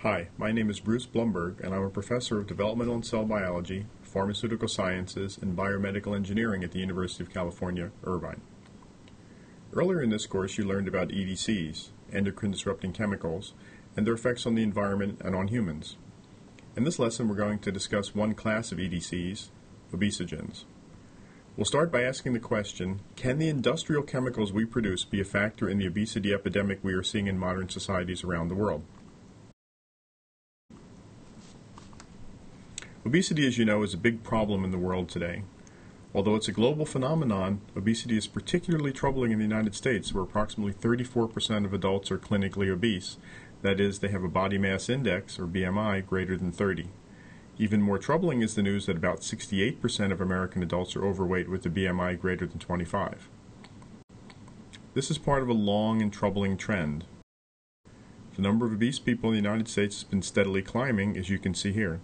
Hi, my name is Bruce Blumberg, and I'm a professor of developmental and cell biology, pharmaceutical sciences, and biomedical engineering at the University of California, Irvine. Earlier in this course, you learned about EDCs, endocrine-disrupting chemicals, and their effects on the environment and on humans. In this lesson, we're going to discuss one class of EDCs, obesogens. We'll start by asking the question, can the industrial chemicals we produce be a factor in the obesity epidemic we are seeing in modern societies around the world? Obesity, as you know, is a big problem in the world today. Although it's a global phenomenon, obesity is particularly troubling in the United States, where approximately 34% of adults are clinically obese. That is, they have a body mass index, or BMI, greater than 30. Even more troubling is the news that about 68% of American adults are overweight with a BMI greater than 25. This is part of a long and troubling trend. The number of obese people in the United States has been steadily climbing, as you can see here.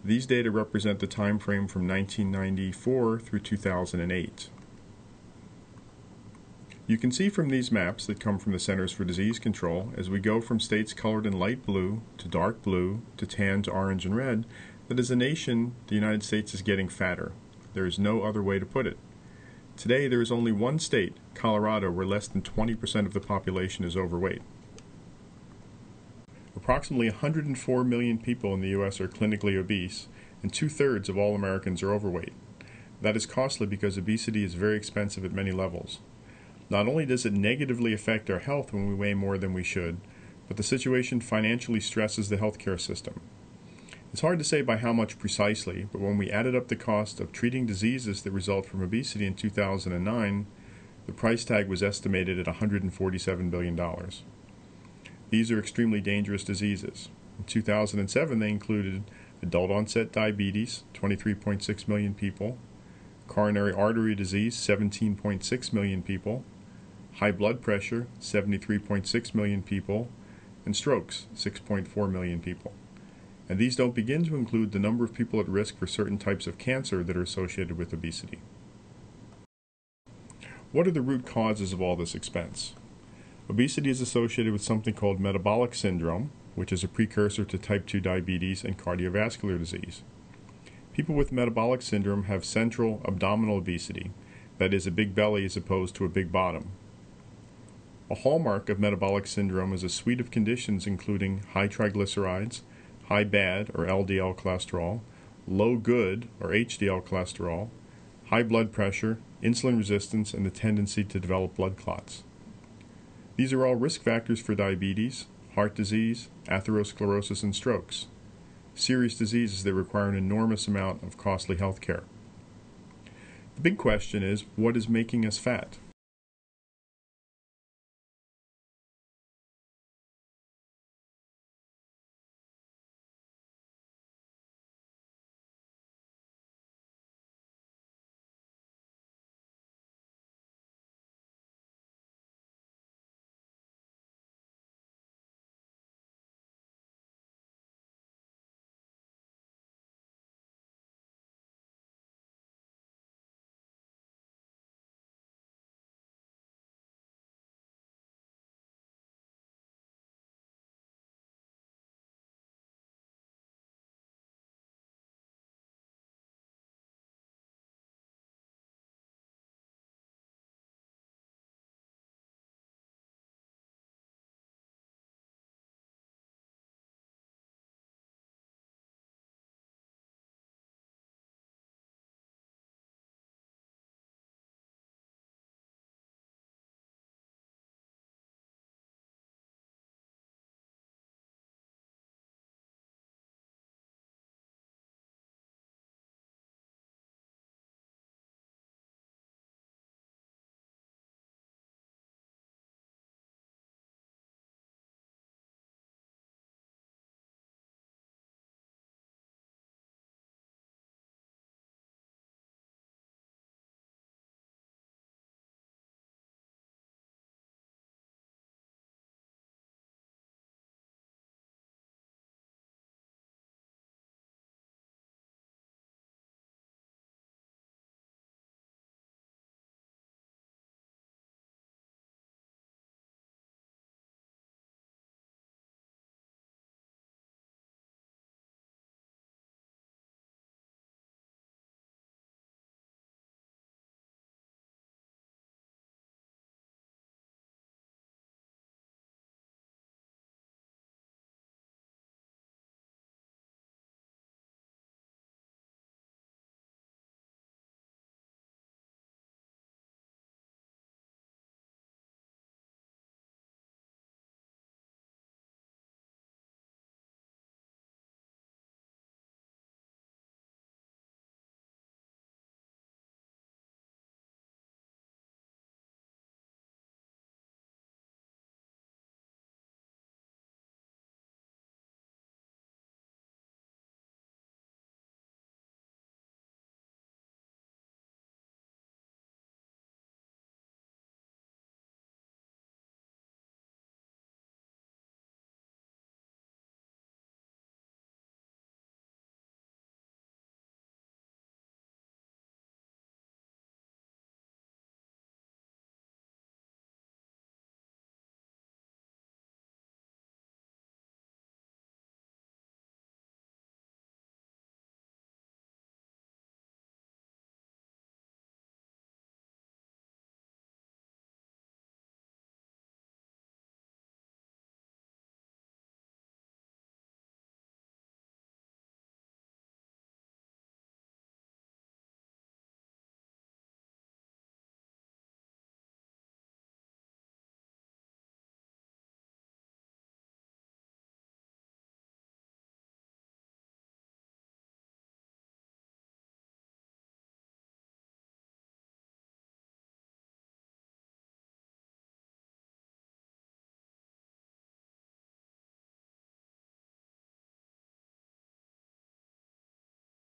These data represent the time frame from 1994 through 2008. You can see from these maps that come from the Centers for Disease Control, as we go from states colored in light blue to dark blue to tan to orange and red, that as a nation, the United States is getting fatter. There is no other way to put it. Today, there is only one state, Colorado, where less than 20% of the population is overweight. Approximately 104 million people in the U.S. are clinically obese, and 2/3 of all Americans are overweight. That is costly because obesity is very expensive at many levels. Not only does it negatively affect our health when we weigh more than we should, but the situation financially stresses the healthcare system. It's hard to say by how much precisely, but when we added up the cost of treating diseases that result from obesity in 2009, the price tag was estimated at $147 billion. These are extremely dangerous diseases. In 2007, they included adult-onset diabetes, 23.6 million people, coronary artery disease, 17.6 million people, high blood pressure, 73.6 million people, and strokes, 6.4 million people. And these don't begin to include the number of people at risk for certain types of cancer that are associated with obesity. What are the root causes of all this expense? Obesity is associated with something called metabolic syndrome, which is a precursor to type 2 diabetes and cardiovascular disease. People with metabolic syndrome have central abdominal obesity, that is, a big belly as opposed to a big bottom. A hallmark of metabolic syndrome is a suite of conditions including high triglycerides, high bad or LDL cholesterol, low good or HDL cholesterol, high blood pressure, insulin resistance, and the tendency to develop blood clots. These are all risk factors for diabetes, heart disease, atherosclerosis, and strokes, serious diseases that require an enormous amount of costly health care. The big question is, what is making us fat?